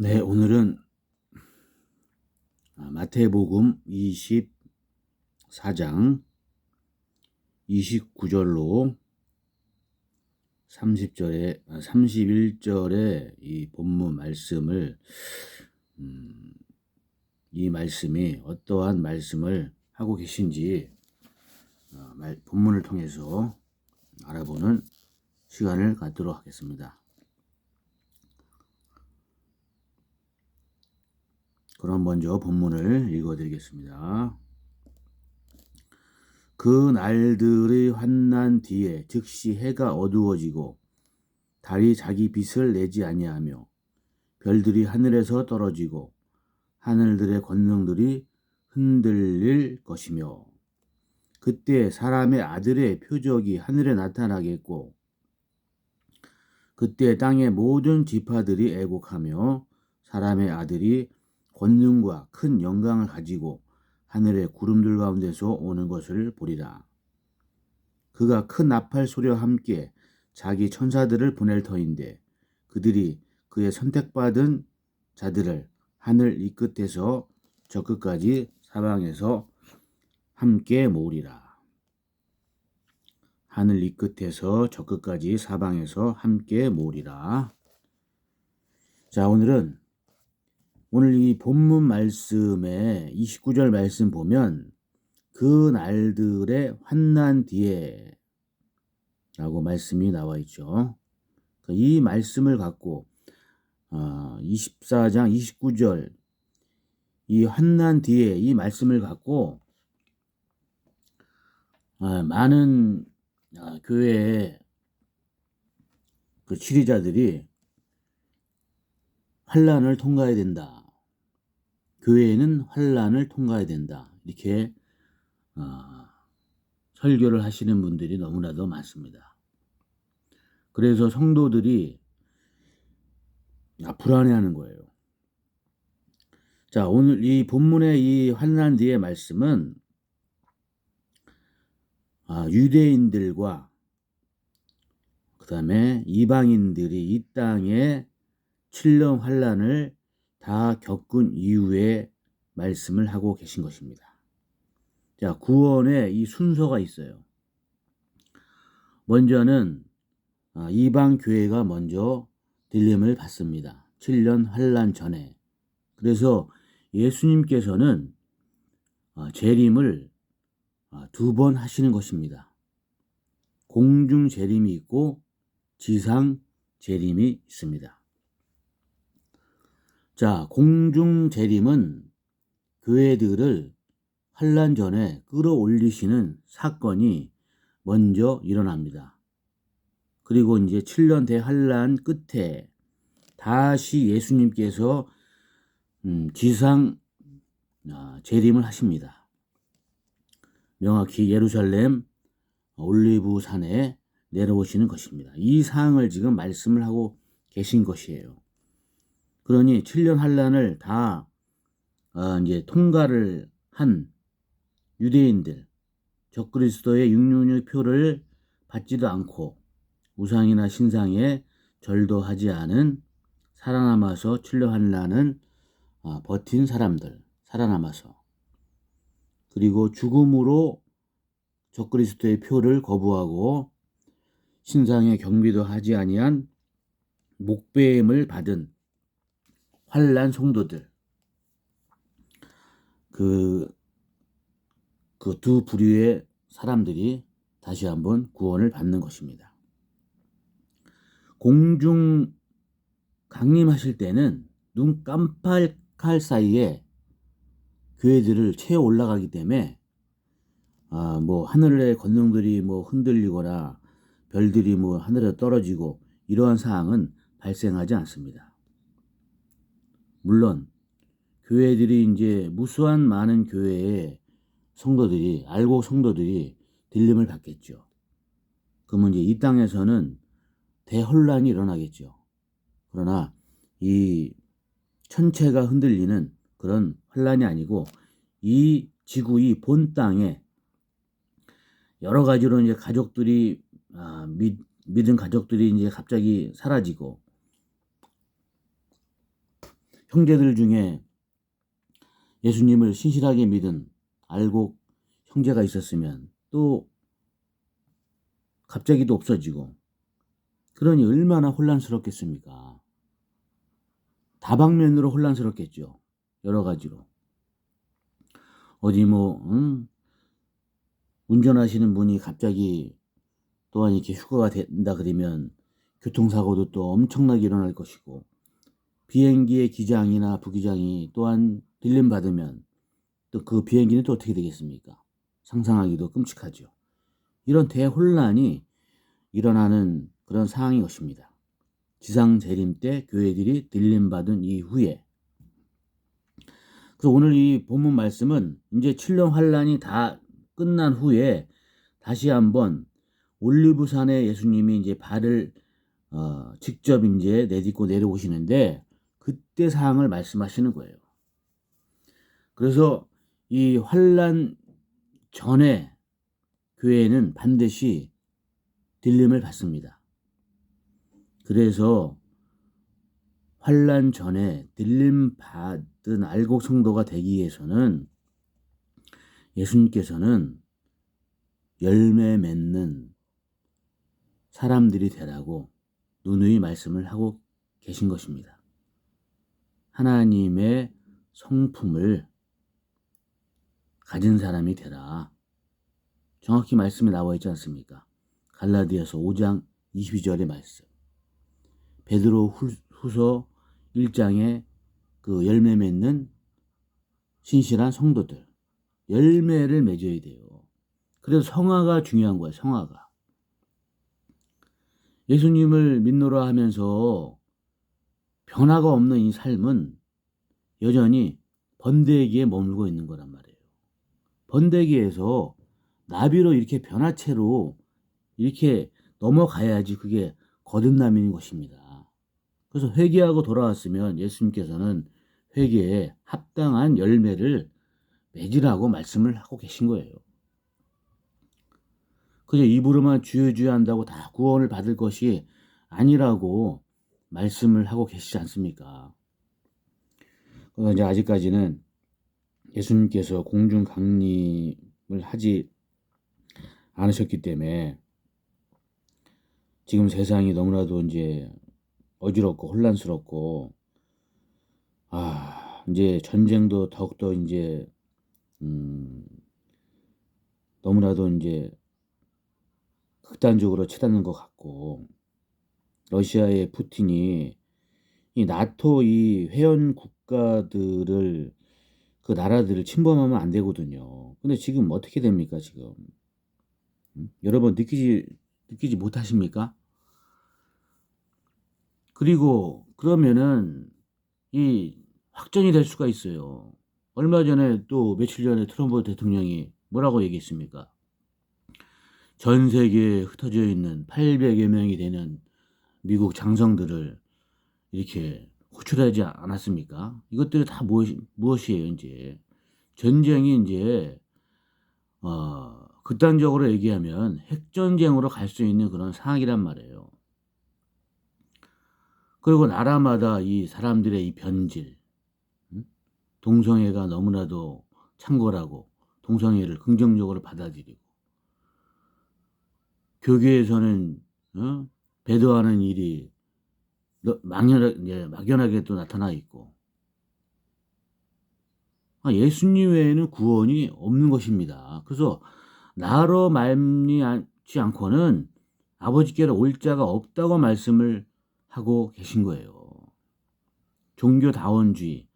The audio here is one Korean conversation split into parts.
네, 오늘은 마태복음 24장 29절로 31절의 이 본문 말씀을 이 말씀이 어떠한 말씀을 하고 계신지 본문을 통해서 알아보는 시간을 갖도록 하겠습니다. 그럼 먼저 본문을 읽어드리겠습니다. 그 날들의 환난 뒤에 즉시 해가 어두워지고 달이 자기 빛을 내지 아니하며 별들이 하늘에서 떨어지고 하늘들의 권능들이 흔들릴 것이며 그때 사람의 아들의 표적이 하늘에 나타나겠고 그때 땅의 모든 지파들이 애곡하며 사람의 아들이 권능과 큰 영광을 가지고 하늘의 구름들 가운데서 오는 것을 보리라. 그가 큰 나팔 소리와 함께 자기 천사들을 보낼 터인데 그들이 그의 선택받은 자들을 하늘 이 끝에서 저 끝까지 사방에서 함께 모으리라. 하늘 이 끝에서 저 끝까지 사방에서 함께 모으리라. 자, 오늘 이 본문 말씀의 29절 말씀 보면 그 날들의 환난 뒤에 라고 말씀이 나와 있죠. 이 말씀을 갖고 24장 29절 이 환난 뒤에 이 말씀을 갖고 많은 교회의 그 지리자들이 환난을 통과해야 된다. 교회에는 환난을 통과해야 된다. 이렇게 설교를 하시는 분들이 너무나도 많습니다. 그래서 성도들이 불안해하는 거예요. 자, 오늘 이 본문의 이 환난 뒤의 말씀은 유대인들과 그 다음에 이방인들이 이 땅에 7년 환난을 다 겪은 이후에 말씀을 하고 계신 것입니다. 자, 구원의 이 순서가 있어요. 먼저는 이방 교회가 먼저 들림을 받습니다. 7년 환난 전에. 그래서 예수님께서는 재림을 2번 하시는 것입니다. 공중 재림이 있고 지상 재림이 있습니다. 자, 공중 재림은 교회들을 환난 전에 끌어올리시는 사건이 먼저 일어납니다. 그리고 이제 7년 대환난 끝에 다시 예수님께서 지상 재림을 하십니다. 명확히 예루살렘 올리브 산에 내려오시는 것입니다. 이 사항을 지금 말씀을 하고 계신 것이에요. 그러니 7년 환난을 다 이제 통과를 한 유대인들, 적그리스도의 육륜의 표를 받지도 않고 우상이나 신상에 절도 하지 않은 살아남아서 7년 환난은 버틴 사람들, 살아남아서 그리고 죽음으로 적그리스도의 표를 거부하고 신상의 경비도 하지 아니한 목배임을 받은 환난 성도들, 그 두 부류의 사람들이 다시 한번 구원을 받는 것입니다. 공중 강림하실 때는 눈 깜빡할 사이에 교회들을 채워 올라가기 때문에 하늘의 권능들이 흔들리거나 별들이 하늘에 떨어지고 이러한 사항은 발생하지 않습니다. 물론 교회들이 이제 무수한 많은 교회의 성도들이 들림을 받겠죠. 그러면 이제 이 땅에서는 대혼란이 일어나겠죠. 그러나 이 천체가 흔들리는 그런 혼란이 아니고 이 지구 이 본 땅에 여러 가지로 이제 가족들이 믿은 가족들이 이제 갑자기 사라지고 형제들 중에 예수님을 신실하게 믿은 알곡 형제가 있었으면 또 갑자기 또 없어지고, 그러니 얼마나 혼란스럽겠습니까? 다방면으로 혼란스럽겠죠. 여러 가지로. 어디 운전하시는 분이 갑자기 또한 이렇게 휴가가 된다 그러면 교통사고도 또 엄청나게 일어날 것이고, 비행기의 기장이나 부기장이 또한 딜림 받으면 또 그 비행기는 또 어떻게 되겠습니까? 상상하기도 끔찍하죠. 이런 대혼란이 일어나는 그런 상황인 것입니다. 지상 재림 때 교회들이 딜림 받은 이후에. 그래서 오늘 이 본문 말씀은 이제 7년 환란이 다 끝난 후에 다시 한번 올리브산에 예수님이 이제 발을 직접 이제 내딛고 내려오시는데, 그때 사항을 말씀하시는 거예요. 그래서 이 환란 전에 교회는 반드시 딜림을 받습니다. 그래서 환란 전에 딜림 받은 알곡 성도가 되기 위해서는 예수님께서는 열매 맺는 사람들이 되라고 누누이 말씀을 하고 계신 것입니다. 하나님의 성품을 가진 사람이 되라. 정확히 말씀이 나와 있지 않습니까? 갈라디아서 5장 22절의 말씀. 베드로 후서 1장에 그 열매 맺는 신실한 성도들. 열매를 맺어야 돼요. 그래서 성화가 중요한 거예요. 성화가. 예수님을 믿노라 하면서 변화가 없는 이 삶은 여전히 번데기에 머물고 있는 거란 말이에요. 번데기에서 나비로 이렇게 변화체로 이렇게 넘어가야지 그게 거듭남인 것입니다. 그래서 회개하고 돌아왔으면 예수님께서는 회개에 합당한 열매를 맺으라고 말씀을 하고 계신 거예요. 그저 입으로만 주여 주여 한다고 다 구원을 받을 것이 아니라고 말씀을 하고 계시지 않습니까? 그래서 이제 아직까지는 예수님께서 공중 강림을 하지 않으셨기 때문에 지금 세상이 너무나도 이제 어지럽고 혼란스럽고, 이제 전쟁도 더욱더 이제 너무나도 이제 극단적으로 치닫는 것 같고, 러시아의 푸틴이 이 나토 이 회원 국가들을 그 나라들을 침범하면 안 되거든요. 근데 지금 어떻게 됩니까, 지금? 여러분 느끼지 못하십니까? 그리고 그러면은 이 확전이 될 수가 있어요. 얼마 전에 또 며칠 전에 트럼프 대통령이 뭐라고 얘기했습니까? 전 세계에 흩어져 있는 800여 명이 되는 미국 장성들을 이렇게 호출하지 않았습니까? 이것들이 다 무엇이에요, 이제? 전쟁이 이제, 극단적으로 얘기하면 핵전쟁으로 갈 수 있는 그런 상황이란 말이에요. 그리고 나라마다 이 사람들의 이 변질, 동성애가 너무나도 창궐하고 동성애를 긍정적으로 받아들이고, 교계에서는 배도하는 일이 막연하게 또 나타나 있고, 예수님 외에는 구원이 없는 것입니다. 그래서 나로 말미암지 않고는 아버지께로 올 자가 없다고 말씀을 하고 계신 거예요. 종교다원주의,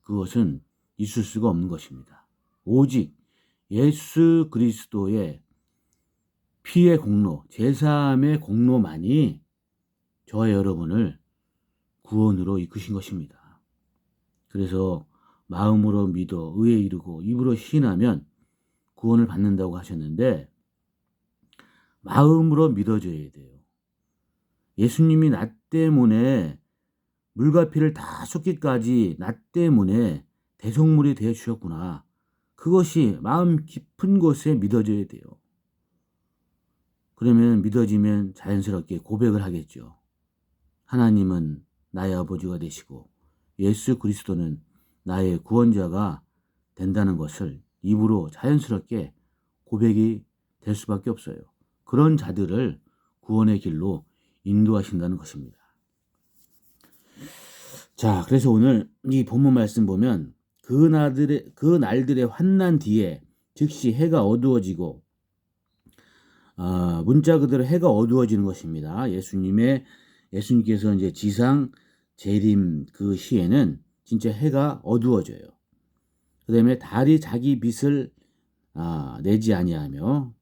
그것은 있을 수가 없는 것입니다. 오직 예수 그리스도의 피의 공로, 제사함의 공로만이 저와 여러분을 구원으로 이끄신 것입니다. 그래서 마음으로 믿어 의에 이르고 입으로 시인하면 구원을 받는다고 하셨는데, 마음으로 믿어줘야 돼요. 예수님이 나 때문에 물과 피를 다 쏟기까지 나 때문에 대속물이 되어 주셨구나. 그것이 마음 깊은 곳에 믿어져야 돼요. 그러면 믿어지면 자연스럽게 고백을 하겠죠. 하나님은 나의 아버지가 되시고 예수 그리스도는 나의 구원자가 된다는 것을 입으로 자연스럽게 고백이 될 수밖에 없어요. 그런 자들을 구원의 길로 인도하신다는 것입니다. 자, 그래서 오늘 이 본문 말씀 보면 그 날들의 환난 뒤에 즉시 해가 어두워지고 문자 그대로 해가 어두워지는 것입니다. 예수님께서 이제 지상 재림 그 시에는 진짜 해가 어두워져요. 그다음에 달이 자기 빛을 내지 아니하며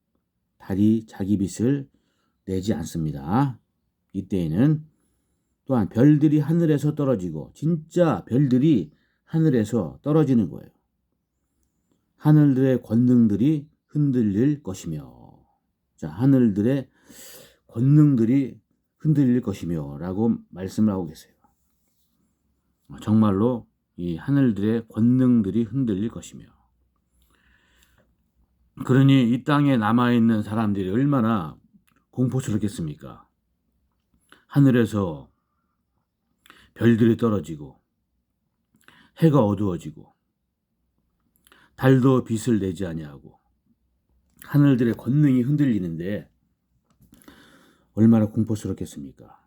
달이 자기 빛을 내지 않습니다. 이때에는 또한 별들이 하늘에서 떨어지고 진짜 별들이 하늘에서 떨어지는 거예요. 하늘들의 권능들이 흔들릴 것이며 자, 하늘들의 권능들이 흔들릴 것이며 라고 말씀을 하고 계세요. 정말로 이 하늘들의 권능들이 흔들릴 것이며 그러니 이 땅에 남아있는 사람들이 얼마나 공포스럽겠습니까? 하늘에서 별들이 떨어지고 해가 어두워지고 달도 빛을 내지 아니하고 하늘들의 권능이 흔들리는데 얼마나 공포스럽겠습니까?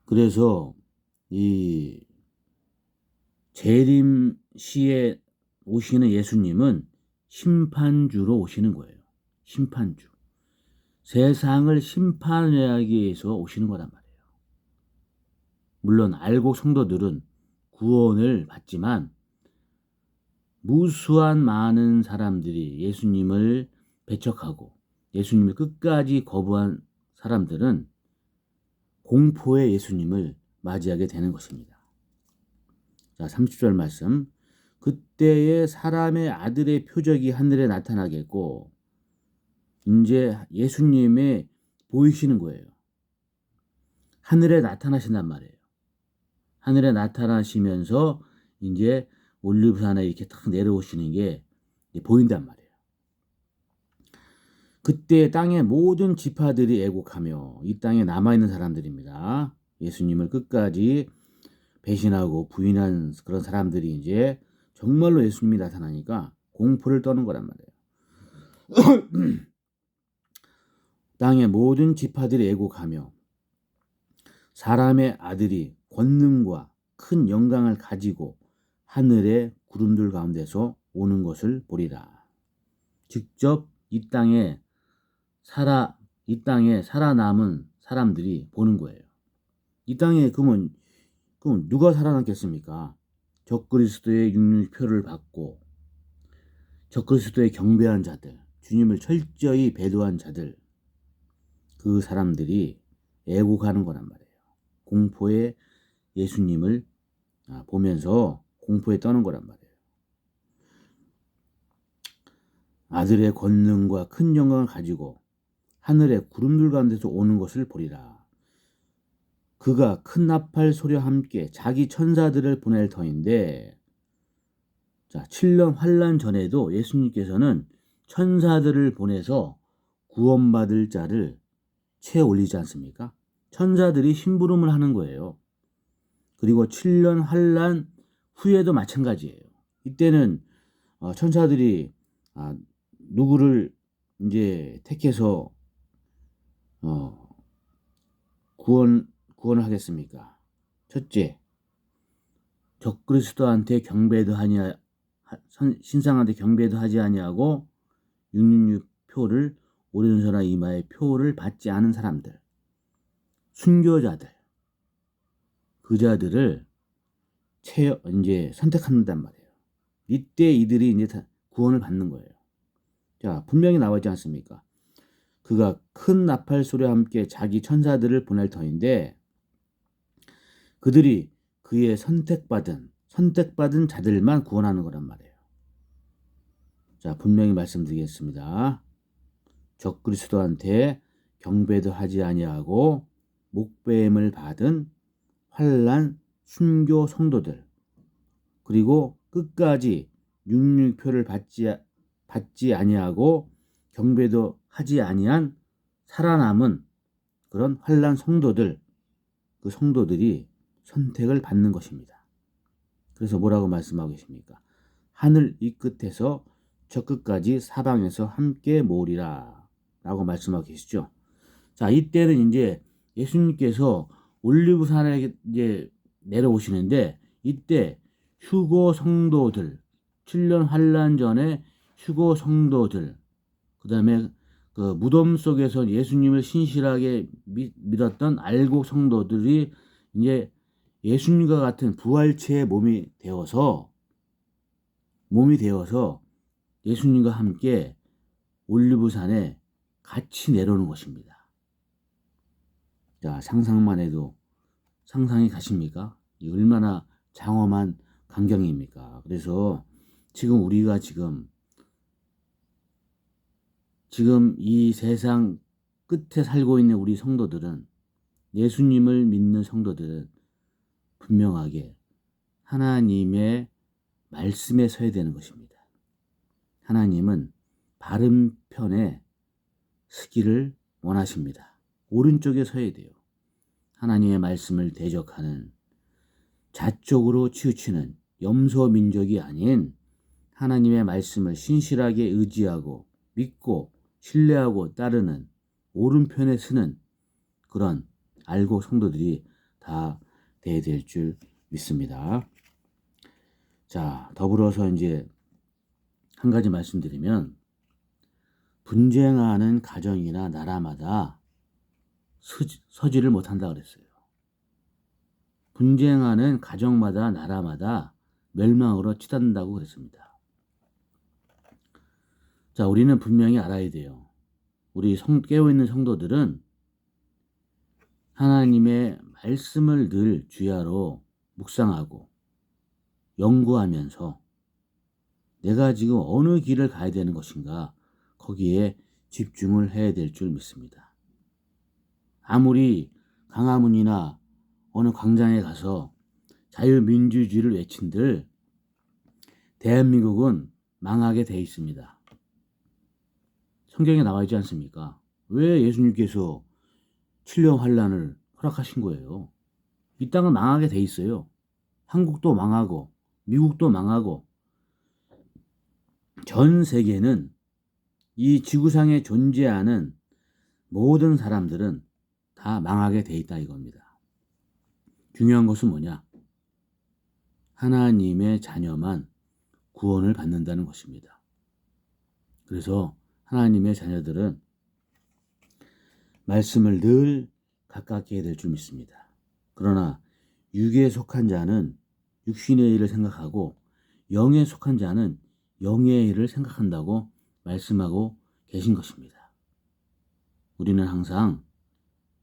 그래서 이 재림 시에 오시는 예수님은 심판주로 오시는 거예요. 심판주. 세상을 심판하기 위해서 오시는 거란 말이에요. 물론 알곡 성도들은 구원을 받지만 무수한 많은 사람들이 예수님을 배척하고 예수님을 끝까지 거부한 사람들은 공포의 예수님을 맞이하게 되는 것입니다. 자, 30절 말씀. 그때에 사람의 아들의 표적이 하늘에 나타나겠고 이제 예수님의 보이시는 거예요. 하늘에 나타나신단 말이에요. 하늘에 나타나시면서 이제 올리브산에 이렇게 탁 내려오시는 게 보인단 말이에요. 그때 땅의 모든 지파들이 애곡하며 이 땅에 남아있는 사람들입니다. 예수님을 끝까지 배신하고 부인한 그런 사람들이 이제 정말로 예수님이 나타나니까 공포를 떠는 거란 말이에요. 땅의 모든 지파들이 애곡하며 사람의 아들이 권능과 큰 영광을 가지고 하늘의 구름들 가운데서 오는 것을 보리라. 직접 이 땅에 살아남은 사람들이 보는 거예요. 이 땅에 그러면 누가 살아남겠습니까? 적그리스도의 육류표를 받고 적그리스도의 경배한 자들, 주님을 철저히 배도한 자들, 그 사람들이 애곡하는 거란 말이에요. 공포의 예수님을 보면서 공포에 떠는 거란 말이에요. 아들의 권능과 큰 영광을 가지고 하늘의 구름들 가운데서 오는 것을 보리라. 그가 큰 나팔 소리와 함께 자기 천사들을 보낼 터인데, 자, 7년 환란 전에도 예수님께서는 천사들을 보내서 구원받을 자를 채 올리지 않습니까? 천사들이 심부름을 하는 거예요. 그리고 7년 환란 후에도 마찬가지예요. 이때는 천사들이 누구를 이제 택해서 구원을 하겠습니까? 첫째, 적그리스도한테 경배도 신상한테 경배도 하지 아니하고 666표를 오른손과 이마의 표를 받지 않은 사람들, 순교자들, 그 자들을 이제 선택한단 말이에요. 이때 이들이 이제 구원을 받는 거예요. 자, 분명히 나와 있지 않습니까? 그가 큰 나팔 소리와 함께 자기 천사들을 보낼 터인데 그들이 그의 선택받은 자들만 구원하는 거란 말이에요. 자, 분명히 말씀드리겠습니다. 적그리스도한테 경배도 하지 아니하고 목배임을 받은 환난 순교 성도들, 그리고 끝까지 666표를 받지 아니하고 경배도 하지 아니한 살아남은 그런 환난 성도들, 그 성도들이 선택을 받는 것입니다. 그래서 뭐라고 말씀하고 계십니까? 하늘 이 끝에서 저 끝까지 사방에서 함께 모으리라 라고 말씀하고 계시죠. 자, 이때는 이제 예수님께서 올리브산에 이제 내려오시는데, 이때 휴거 성도들, 7년 환란 전에 휴거 성도들, 그 다음에 그 무덤 속에서 예수님을 신실하게 믿었던 알곡 성도들이 이제 예수님과 같은 부활체의 몸이 되어서 예수님과 함께 올리브산에 같이 내려오는 것입니다. 자, 상상만 해도 상상이 가십니까? 얼마나 장엄한 광경입니까? 그래서 지금 우리가 지금 이 세상 끝에 살고 있는 우리 성도들은, 예수님을 믿는 성도들은 분명하게 하나님의 말씀에 서야 되는 것입니다. 하나님은 바른 편에 서기를 원하십니다. 오른쪽에 서야 돼요. 하나님의 말씀을 대적하는, 좌쪽으로 치우치는 염소 민족이 아닌 하나님의 말씀을 신실하게 의지하고 믿고 신뢰하고 따르는 오른편에 서는 그런 알곡 성도들이 다 돼야 될 줄 믿습니다. 자, 더불어서 이제 한 가지 말씀드리면, 분쟁하는 가정이나 나라마다 서지를 못한다 그랬어요. 분쟁하는 가정마다 나라마다 멸망으로 치닫는다고 그랬습니다. 자, 우리는 분명히 알아야 돼요. 우리 깨어있는 성도들은 하나님의 말씀을 늘 주야로 묵상하고 연구하면서 내가 지금 어느 길을 가야 되는 것인가, 거기에 집중을 해야 될 줄 믿습니다. 아무리 광화문이나 어느 광장에 가서 자유민주주의를 외친들 대한민국은 망하게 돼 있습니다. 성경에 나와 있지 않습니까? 왜 예수님께서 7년 환란을 허락하신 거예요? 이 땅은 망하게 돼 있어요. 한국도 망하고 미국도 망하고 전 세계는, 이 지구상에 존재하는 모든 사람들은 다 망하게 돼 있다 이겁니다. 중요한 것은 뭐냐? 하나님의 자녀만 구원을 받는다는 것입니다. 그래서 하나님의 자녀들은 말씀을 늘 가깝게 해야 될 줄 믿습니다. 그러나 육에 속한 자는 육신의 일을 생각하고 영에 속한 자는 영의 일을 생각한다고 말씀하고 계신 것입니다. 우리는 항상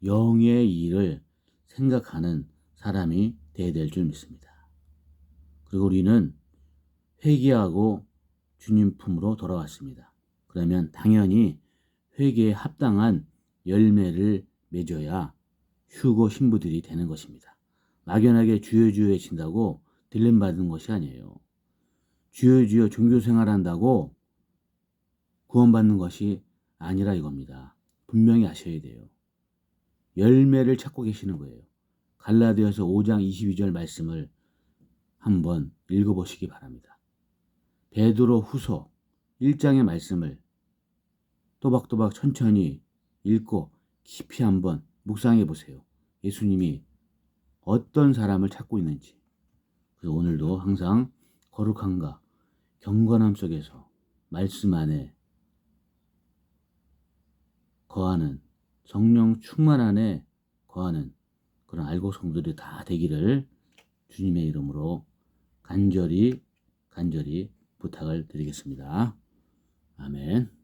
영의 일을 생각하는 사람이 되어야 될 줄 믿습니다. 그리고 우리는 회개하고 주님 품으로 돌아왔습니다. 그러면 당연히 회개에 합당한 열매를 맺어야 휴거 신부들이 되는 것입니다. 막연하게 주여 주여 외친다고 딜렘받은 것이 아니에요. 주여 주여 종교생활한다고 구원받는 것이 아니라 이겁니다. 분명히 아셔야 돼요. 열매를 찾고 계시는 거예요. 갈라디아서 5장 22절 말씀을 한번 읽어보시기 바랍니다. 베드로 후서 1장의 말씀을 또박또박 천천히 읽고 깊이 한번 묵상해 보세요. 예수님이 어떤 사람을 찾고 있는지. 그래서 오늘도 항상 거룩함과 경건함 속에서 말씀 안에 거하는, 성령 충만 안에 거하는 그런 알곡 성도들이 다 되기를 주님의 이름으로 간절히 부탁을 드리겠습니다. 아멘.